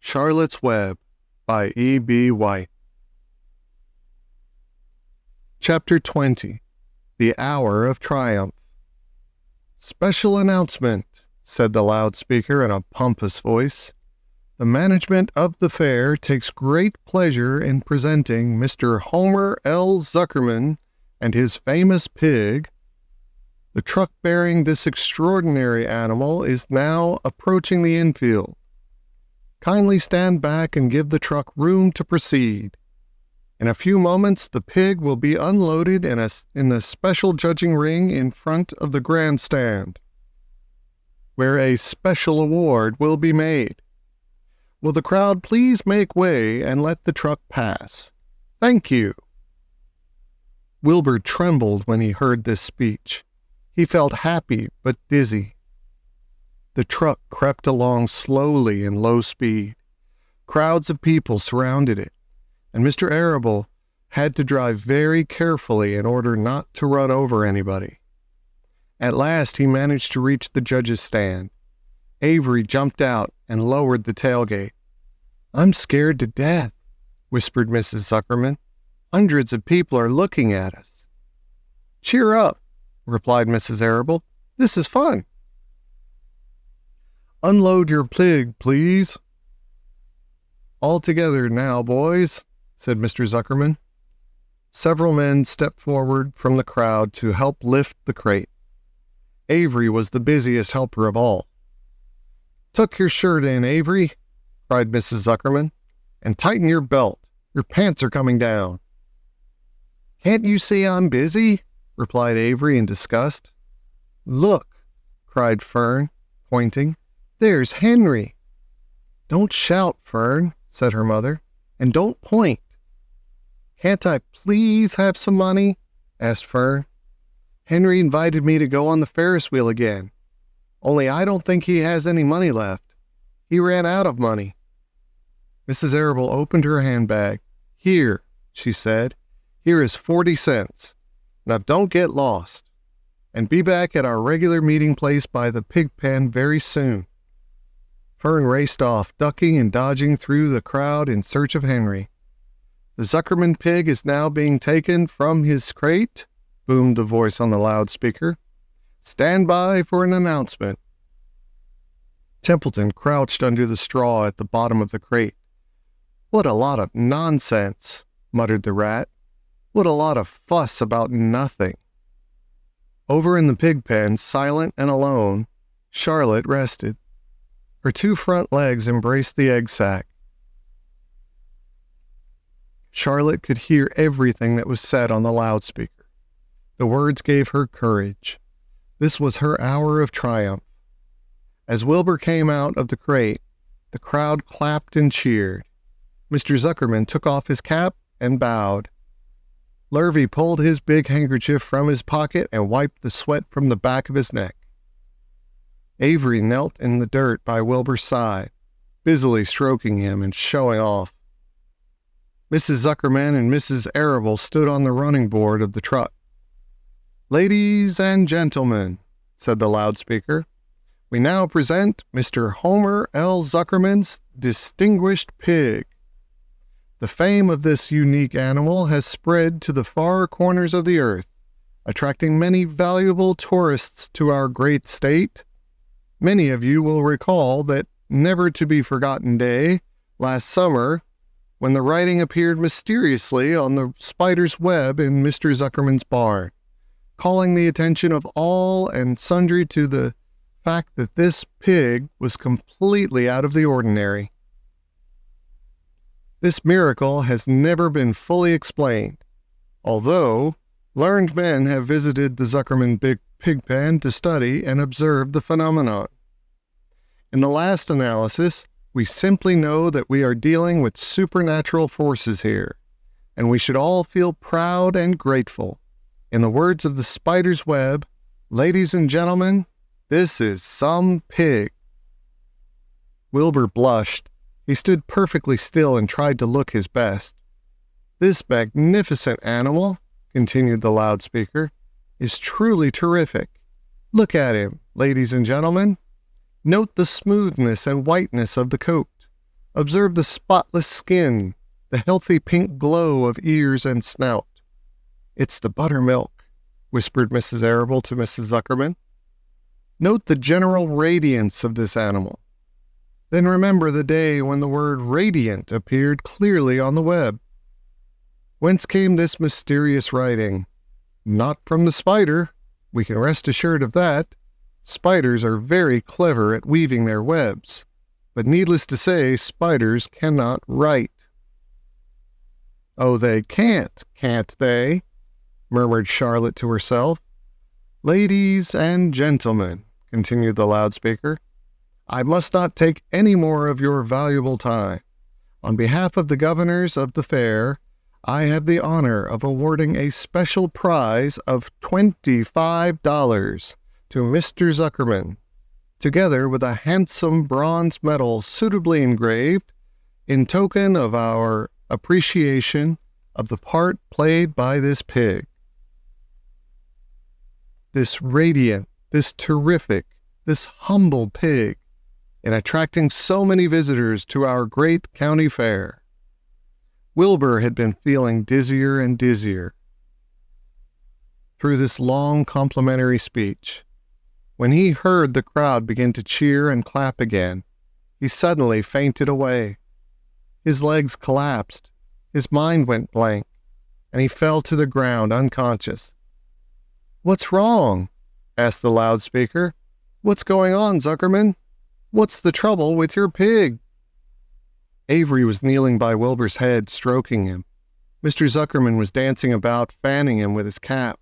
Charlotte's Web by E.B. White. Chapter 20. The Hour of Triumph. "Special announcement," said the loudspeaker in a pompous voice. "The management of the fair takes great pleasure in presenting Mr. Homer L. Zuckerman and his famous pig. The truck bearing this extraordinary animal is now approaching the infield. Kindly stand back and give the truck room to proceed. In a few moments, the pig will be unloaded in the special judging ring in front of the grandstand, where a special award will be made. Will the crowd please make way and let the truck pass? Thank you." Wilbur trembled when he heard this speech. He felt happy but dizzy. The truck crept along slowly in low speed. Crowds of people surrounded it, and Mr. Arable had to drive very carefully in order not to run over anybody. At last he managed to reach the judge's stand. Avery jumped out and lowered the tailgate. "I'm scared to death," whispered Mrs. Zuckerman. "Hundreds of people are looking at us." "Cheer up," replied Mrs. Arable. "This is fun." "Unload your pig, please." "All together now, boys," said Mr. Zuckerman. Several men stepped forward from the crowd to help lift the crate. Avery was the busiest helper of all. "Tuck your shirt in, Avery," cried Mrs. Zuckerman, "and tighten your belt. Your pants are coming down." "Can't you see I'm busy?" replied Avery in disgust. "Look," cried Fern, pointing. "There's Henry." "Don't shout, Fern," said her mother, "and don't point." "Can't I please have some money?" asked Fern. "Henry invited me to go on the Ferris wheel again. Only I don't think he has any money left. He ran out of money." Mrs. Arable opened her handbag. "Here," she said. "Here is 40 cents. Now don't get lost. And be back at our regular meeting place by the pig pen very soon." Fern raced off, ducking and dodging through the crowd in search of Henry. "The Zuckerman pig is now being taken from his crate," boomed the voice on the loudspeaker. "Stand by for an announcement." Templeton crouched under the straw at the bottom of the crate. "What a lot of nonsense," muttered the rat. "What a lot of fuss about nothing." Over in the pig pen, silent and alone, Charlotte rested. Her two front legs embraced the egg sack. Charlotte could hear everything that was said on the loudspeaker. The words gave her courage. This was her hour of triumph. As Wilbur came out of the crate, the crowd clapped and cheered. Mr. Zuckerman took off his cap and bowed. Lurvy pulled his big handkerchief from his pocket and wiped the sweat from the back of his neck. Avery knelt in the dirt by Wilbur's side, busily stroking him and showing off. Mrs. Zuckerman and Mrs. Arable stood on the running board of the truck. "Ladies and gentlemen," said the loudspeaker, "we now present Mr. Homer L. Zuckerman's distinguished pig. The fame of this unique animal has spread to the far corners of the earth, attracting many valuable tourists to our great state. Many of you will recall that never-to-be-forgotten day last summer when the writing appeared mysteriously on the spider's web in Mr. Zuckerman's barn, calling the attention of all and sundry to the fact that this pig was completely out of the ordinary. This miracle has never been fully explained, although learned men have visited the Zuckerman pig pen to study and observe the phenomenon. In the last analysis, we simply know that we are dealing with supernatural forces here, and we should all feel proud and grateful. In the words of the spider's web, ladies and gentlemen, this is some pig." Wilbur blushed. He stood perfectly still and tried to look his best. "This magnificent animal," continued the loudspeaker, "is truly terrific. Look at him, ladies and gentlemen. Note the smoothness and whiteness of the coat, Observe the spotless skin, the healthy pink glow of ears and snout. It's the buttermilk, whispered Mrs. Arable to Mrs. Zuckerman. Note the general radiance of this animal. Then remember the day when the word radiant appeared clearly on the web. Whence came this mysterious writing? Not from the spider. We can rest assured of that. Spiders are very clever at weaving their webs, but needless to say, spiders cannot write. Oh, they can't they? Murmured Charlotte to herself. Ladies and gentlemen, continued the loudspeaker, I must not take any more of your valuable time. On behalf of the governors of the fair, I have the honor of awarding a special prize of $25 to Mr. Zuckerman, together with a handsome bronze medal suitably engraved in token of our appreciation of the part played by this pig. This radiant, this terrific, this humble pig, in attracting so many visitors to our great county fair. Wilbur had been feeling dizzier and dizzier through this long complimentary speech. When he heard the crowd begin to cheer and clap again, he suddenly fainted away. His legs collapsed, his mind went blank, and he fell to the ground unconscious. "What's wrong?" asked the loudspeaker. "What's going on, Zuckerman? What's the trouble with your pig?" Avery was kneeling by Wilbur's head, stroking him. Mr. Zuckerman was dancing about, fanning him with his cap.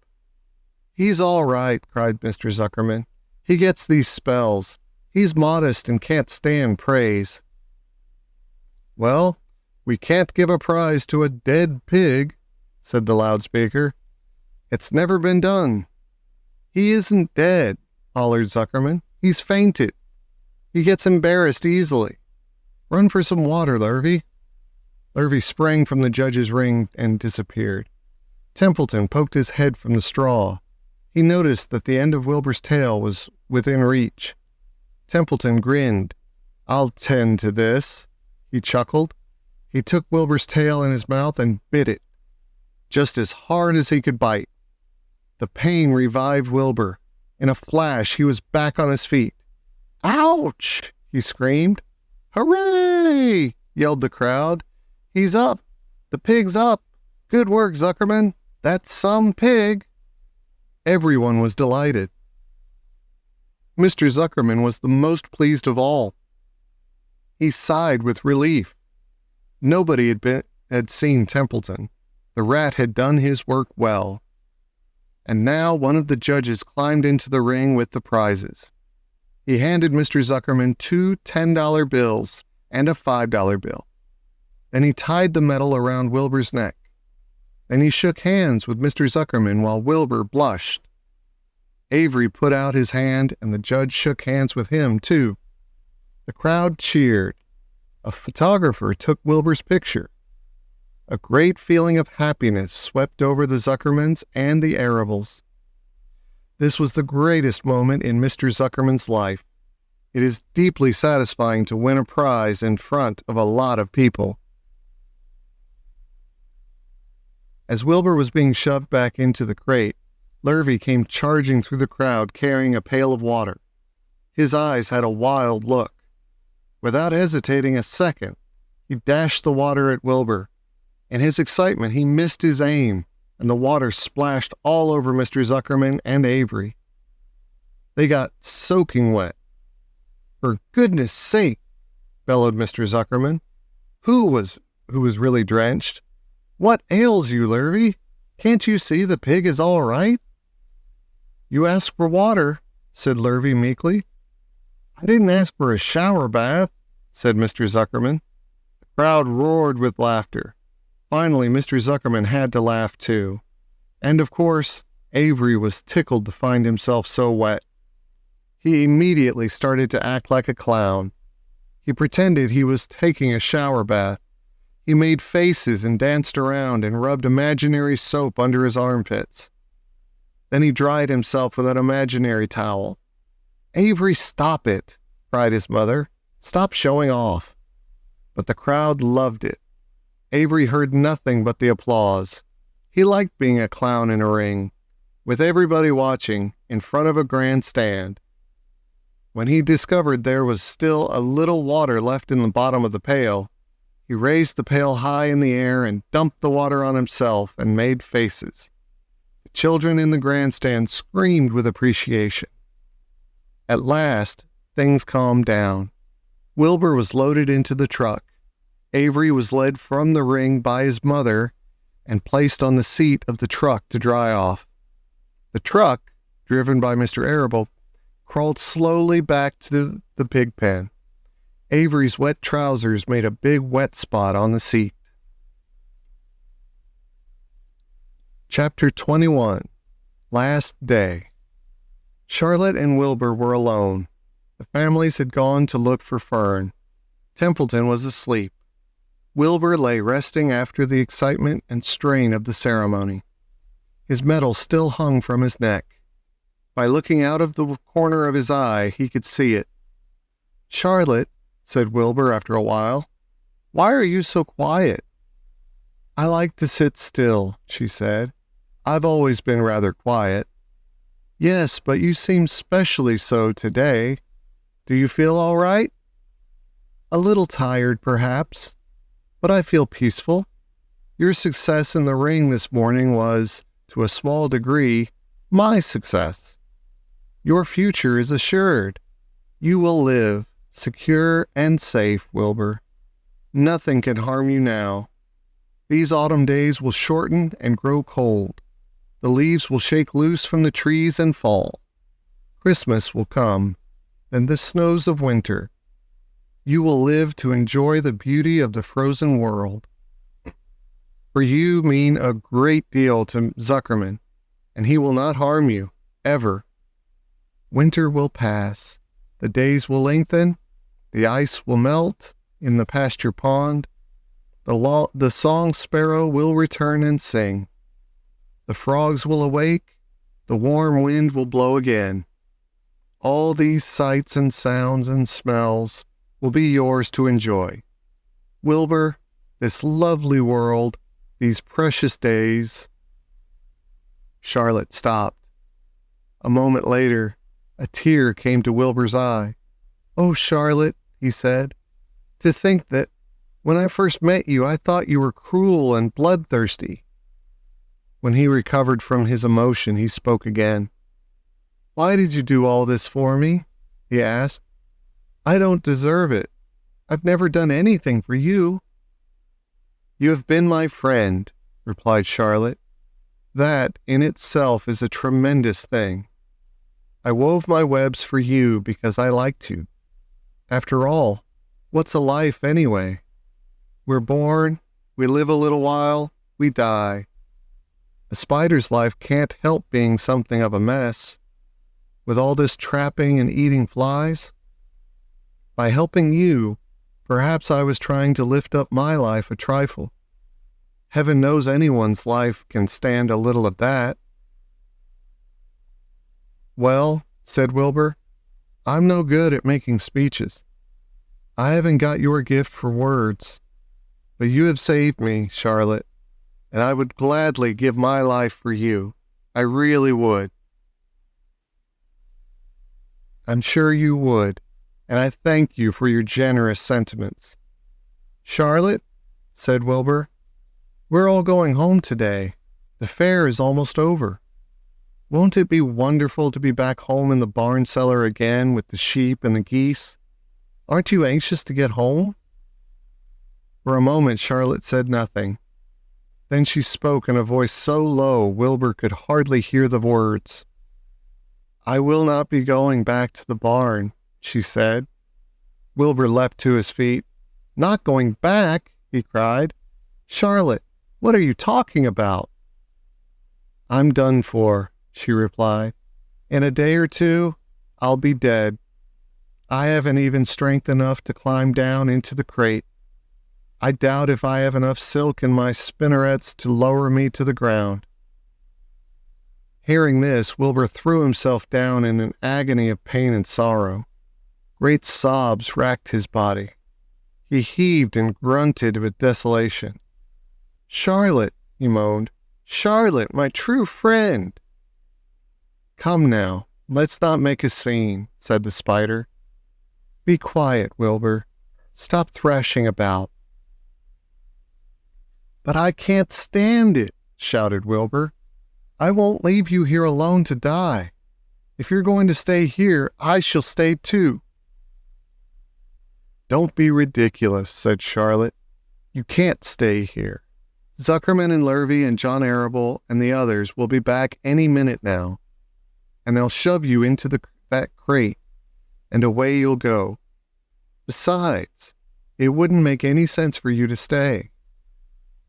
"He's all right," cried Mr. Zuckerman. "He gets these spells. He's modest and can't stand praise." "Well, we can't give a prize to a dead pig," said the loudspeaker. "It's never been done." "He isn't dead," hollered Zuckerman. "He's fainted. He gets embarrassed easily. Run for some water, Lurvy." Lurvy sprang from the judge's ring and disappeared. Templeton poked his head from the straw. He noticed that the end of Wilbur's tail was within reach. Templeton grinned. "I'll tend to this," he chuckled. He took Wilbur's tail in his mouth and bit it, just as hard as he could bite. The pain revived Wilbur. In a flash, he was back on his feet. "Ouch!" he screamed. "Hooray!" yelled the crowd. "He's up! The pig's up! Good work, Zuckerman! That's some pig!" Everyone was delighted. Mr. Zuckerman was the most pleased of all. He sighed with relief. Nobody had seen Templeton. The rat had done his work well. And now one of the judges climbed into the ring with the prizes. He handed Mr. Zuckerman 2 $10 bills and a $5 bill. Then he tied the medal around Wilbur's neck. Then he shook hands with Mr. Zuckerman while Wilbur blushed. Avery put out his hand, and the judge shook hands with him, too. The crowd cheered. A photographer took Wilbur's picture. A great feeling of happiness swept over the Zuckermans and the Arables. This was the greatest moment in Mr. Zuckerman's life. It is deeply satisfying to win a prize in front of a lot of people. As Wilbur was being shoved back into the crate, Lurvy came charging through the crowd carrying a pail of water. His eyes had a wild look. Without hesitating a second, he dashed the water at Wilbur. In his excitement, he missed his aim, and the water splashed all over Mr. Zuckerman and Avery. They got soaking wet. "For goodness sake," bellowed Mr. Zuckerman. Who was really drenched? "What ails you, Lurvy? Can't you see the pig is all right?" "You asked for water," said Lurvy meekly. "I didn't ask for a shower bath," said Mr. Zuckerman. The crowd roared with laughter. Finally, Mr. Zuckerman had to laugh too. And of course, Avery was tickled to find himself so wet. He immediately started to act like a clown. He pretended he was taking a shower bath. He made faces and danced around and rubbed imaginary soap under his armpits. Then he dried himself with an imaginary towel. "Avery, stop it," cried his mother. "Stop showing off." but the crowd loved it. Avery heard nothing but the applause. He liked being a clown in a ring, with everybody watching in front of a grandstand. When he discovered there was still a little water left in the bottom of the pail, he raised the pail high in the air and dumped the water on himself and made faces. The children in the grandstand screamed with appreciation. At last, things calmed down. Wilbur was loaded into the truck. Avery was led from the ring by his mother and placed on the seat of the truck to dry off. The truck, driven by Mr. Arable, crawled slowly back to the pig pen. Avery's wet trousers made a big wet spot on the seat. Chapter 21. Last Day. Charlotte and Wilbur were alone. The families had gone to look for Fern. Templeton was asleep. Wilbur lay resting after the excitement and strain of the ceremony. His medal still hung from his neck. By looking out of the corner of his eye, he could see it. "Charlotte," said Wilbur after a while, "why are you so quiet?" "I like to sit still," she said. "I've always been rather quiet." "Yes, but you seem specially so today. Do you feel all right?" "A little tired, perhaps, but I feel peaceful. Your success in the ring this morning was, to a small degree, my success. Your future is assured. You will live, secure and safe, Wilbur. Nothing can harm you now. These autumn days will shorten and grow cold. The leaves will shake loose from the trees and fall. Christmas will come, then the snows of winter. You will live to enjoy the beauty of the frozen world. For you mean a great deal to Zuckerman, and he will not harm you, ever. Winter will pass. The days will lengthen. The ice will melt in the pasture pond. The song sparrow will return and sing. The frogs will awake. The warm wind will blow again. All these sights and sounds and smells will be yours to enjoy. Wilbur, this lovely world, these precious days." Charlotte stopped. A moment later, a tear came to Wilbur's eye. "Oh, Charlotte," he said, "to think that when I first met you, I thought you were cruel and bloodthirsty." When he recovered from his emotion, he spoke again. "Why did you do all this for me?" he asked. "I don't deserve it. I've never done anything for you." "You have been my friend," replied Charlotte. "That in itself is a tremendous thing. I wove my webs for you because I liked you. After all, what's a life anyway? We're born, we live a little while, we die. A spider's life can't help being something of a mess. With all this trapping and eating flies, by helping you, perhaps I was trying to lift up my life a trifle. Heaven knows anyone's life can stand a little of that." "Well," said Wilbur, "I'm no good at making speeches. I haven't got your gift for words. But you have saved me, Charlotte, and I would gladly give my life for you. I really would." "I'm sure you would, and I thank you for your generous sentiments." "Charlotte," said Wilbur, "we're all going home today. The fair is almost over. Won't it be wonderful to be back home in the barn cellar again with the sheep and the geese? Aren't you anxious to get home?" For a moment Charlotte said nothing. Then she spoke in a voice so low Wilbur could hardly hear the words. "I will not be going back to the barn," she said. Wilbur leapt to his feet. "Not going back?" he cried. "Charlotte, what are you talking about?" "I'm done for," she replied. "In a day or two, I'll be dead. I haven't even strength enough to climb down into the crate. I doubt if I have enough silk in my spinnerets to lower me to the ground." Hearing this, Wilbur threw himself down in an agony of pain and sorrow. Great sobs racked his body. He heaved and grunted with desolation. "Charlotte," he moaned. "Charlotte, my true friend." "Come now, let's not make a scene," said the spider. "Be quiet, Wilbur. Stop thrashing about." "But I can't stand it," shouted Wilbur. "I won't leave you here alone to die. If you're going to stay here, I shall stay too." "Don't be ridiculous," said Charlotte. "You can't stay here. Zuckerman and Lurvy and John Arable and the others will be back any minute now, and they'll shove you into that crate, and away you'll go. Besides, it wouldn't make any sense for you to stay.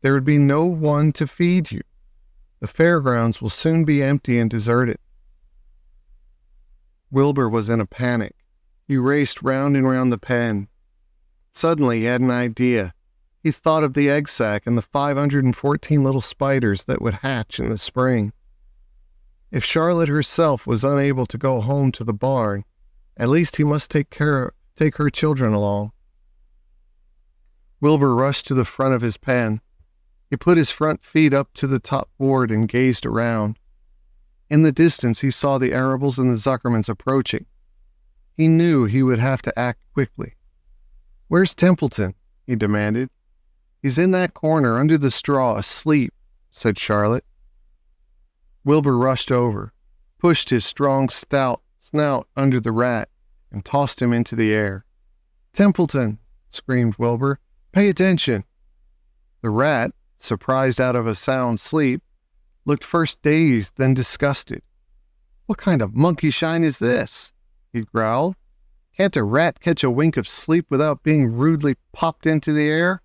There would be no one to feed you. The fairgrounds will soon be empty and deserted." Wilbur was in a panic. He raced round and round the pen. Suddenly he had an idea. He thought of the egg sack and the 514 little spiders that would hatch in the spring. If Charlotte herself was unable to go home to the barn, at least he must take her children along. Wilbur rushed to the front of his pen. He put his front feet up to the top board and gazed around. In the distance he saw the Arables and the Zuckermans approaching. He knew he would have to act quickly. "Where's Templeton?" he demanded. "He's in that corner under the straw, asleep," said Charlotte. Wilbur rushed over, pushed his strong, stout snout under the rat, and tossed him into the air. "Templeton!" screamed Wilbur. "Pay attention!" The rat, surprised out of a sound sleep, looked first dazed, then disgusted. "What kind of monkey shine is this?" he growled. "Can't a rat catch a wink of sleep without being rudely popped into the air?"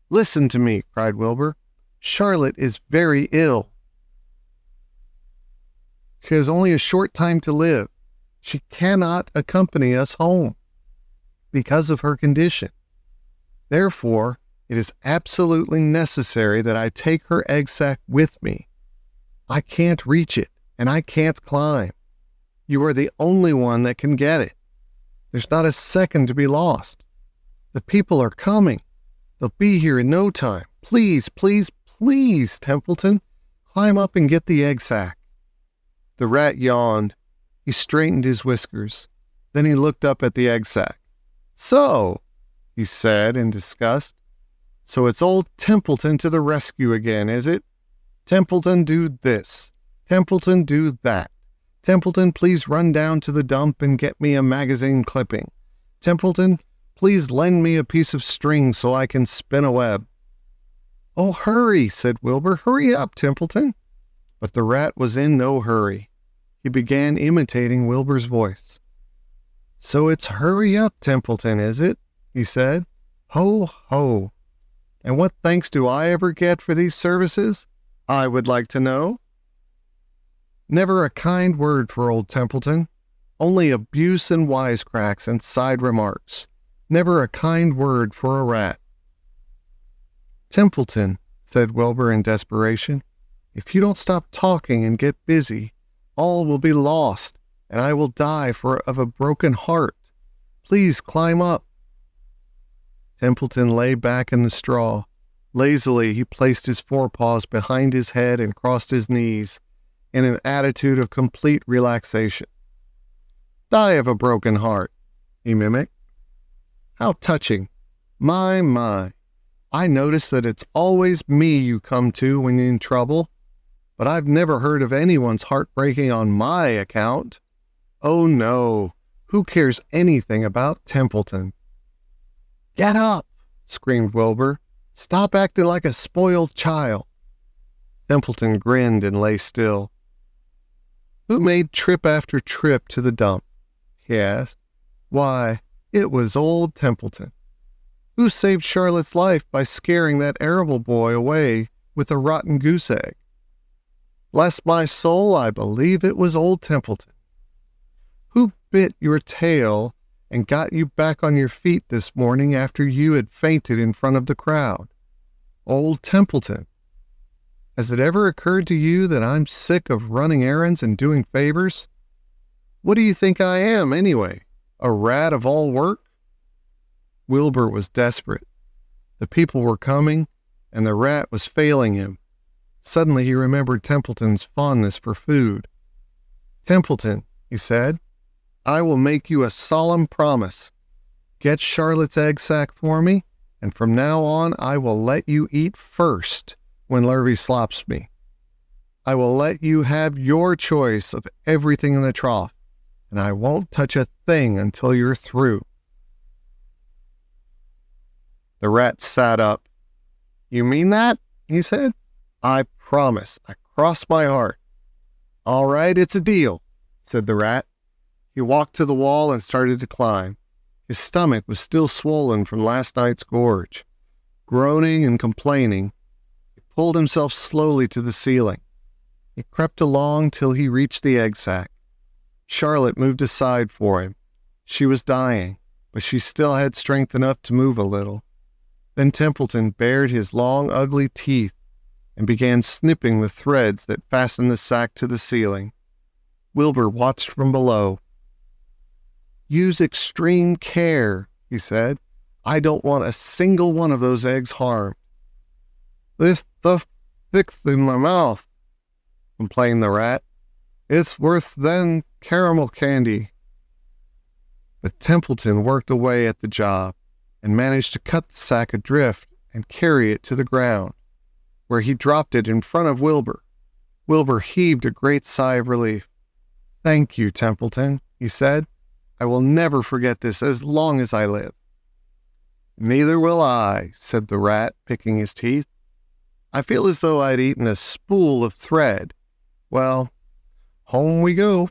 "Listen to me," cried Wilbur. "Charlotte is very ill. She has only a short time to live. She cannot accompany us home because of her condition. Therefore, it is absolutely necessary that I take her egg sac with me. I can't reach it, and I can't climb. You are the only one that can get it. There's not a second to be lost. The people are coming. They'll be here in no time. Please, please, please, Templeton, climb up and get the egg sac." The rat yawned. He straightened his whiskers. Then he looked up at the egg sac. "So," he said in disgust, "so it's old Templeton to the rescue again, is it? Templeton, do this. Templeton, do that. Templeton, please run down to the dump and get me a magazine clipping. Templeton, please lend me a piece of string so I can spin a web." "Oh, hurry," said Wilbur. "Hurry up, Templeton." But the rat was in no hurry. He began imitating Wilbur's voice. "So it's hurry up, Templeton, is it?" he said. "Ho, ho. And what thanks do I ever get for these services, I would like to know?" Never a kind word for old Templeton. Only abuse and wisecracks and side remarks. Never a kind word for a rat. "Templeton," said Wilbur in desperation, "if you don't stop talking and get busy, all will be lost, and I will die of a broken heart. Please climb up." Templeton lay back in the straw. Lazily, he placed his forepaws behind his head and crossed his knees in an attitude of complete relaxation. "Die of a broken heart," he mimicked. "How touching. My. I notice that it's always me you come to when you're in trouble, but I've never heard of anyone's heart breaking on my account. Oh no, who cares anything about Templeton?" "Get up," screamed Wilbur. "Stop acting like a spoiled child." Templeton grinned and lay still. "Who made trip after trip to the dump?" he asked. "Why, it was old Templeton. Who saved Charlotte's life by scaring that Arable boy away with a rotten goose egg? Bless my soul, I believe it was old Templeton. Who bit your tail and got you back on your feet this morning after you had fainted in front of the crowd? Old Templeton. Has it ever occurred to you that I'm sick of running errands and doing favors? What do you think I am, anyway? A rat of all work? Wilbur was desperate. The people were coming, and the rat was failing him. Suddenly he remembered Templeton's fondness for food. "Templeton," he said, "I will make you a solemn promise. Get Charlotte's egg sac for me, and from now on I will let you eat first when Lurvy slops me. I will let you have your choice of everything in the trough, and I won't touch a thing until you're through." The rat sat up. "You mean that?" he said. "I promise. I cross my heart." "All right, it's a deal," said the rat. He walked to the wall and started to climb. His stomach was still swollen from last night's gorge. Groaning and complaining, he pulled himself slowly to the ceiling. He crept along till he reached the egg sac. Charlotte moved aside for him. She was dying, but she still had strength enough to move a little. Then Templeton bared his long, ugly teeth and began snipping the threads that fastened the sack to the ceiling. Wilbur watched from below. "Use extreme care," he said. "I don't want a single one of those eggs harmed." "This stuff sticks in my mouth," complained the rat. "It's worse than caramel candy." But Templeton worked away at the job and managed to cut the sack adrift and carry it to the ground, where he dropped it in front of Wilbur. Wilbur heaved a great sigh of relief. "Thank you, Templeton," he said. "I will never forget this as long as I live." "Neither will I," said the rat, picking his teeth. "I feel as though I'd eaten a spool of thread. Well, home we go."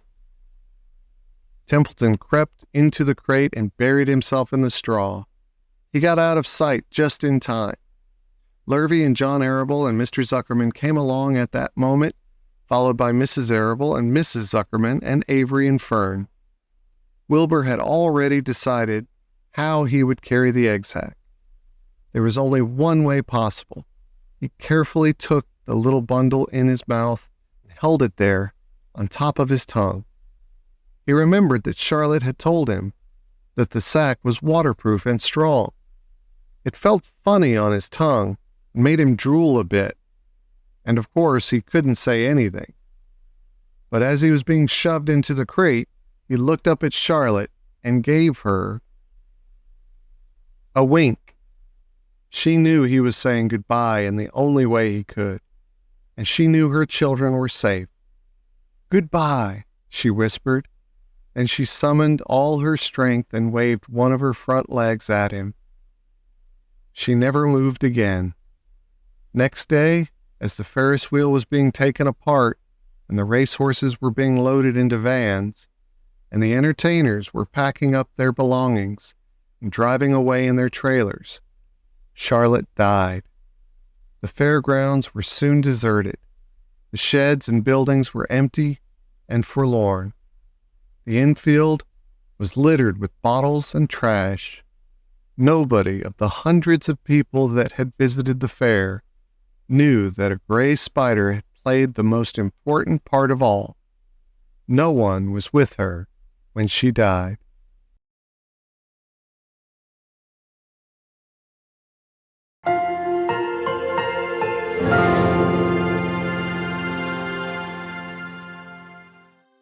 Templeton crept into the crate and buried himself in the straw. He got out of sight just in time. Lurvy and John Arable and Mr. Zuckerman came along at that moment, followed by Mrs. Arable and Mrs. Zuckerman and Avery and Fern. Wilbur had already decided how he would carry the egg sac. There was only one way possible. He carefully took the little bundle in his mouth and held it there on top of his tongue. He remembered that Charlotte had told him that the sack was waterproof and strong. It felt funny on his tongue and made him drool a bit, and of course he couldn't say anything. But as he was being shoved into the crate, he looked up at Charlotte and gave her a wink. She knew he was saying goodbye in the only way he could, and she knew her children were safe. "Goodbye," she whispered, and she summoned all her strength and waved one of her front legs at him. She never moved again. Next day, as the Ferris wheel was being taken apart and the racehorses were being loaded into vans, and the entertainers were packing up their belongings and driving away in their trailers, Charlotte died. The fairgrounds were soon deserted. The sheds and buildings were empty and forlorn. The infield was littered with bottles and trash. Nobody of the hundreds of people that had visited the fair knew that a gray spider had played the most important part of all. No one was with her when she died.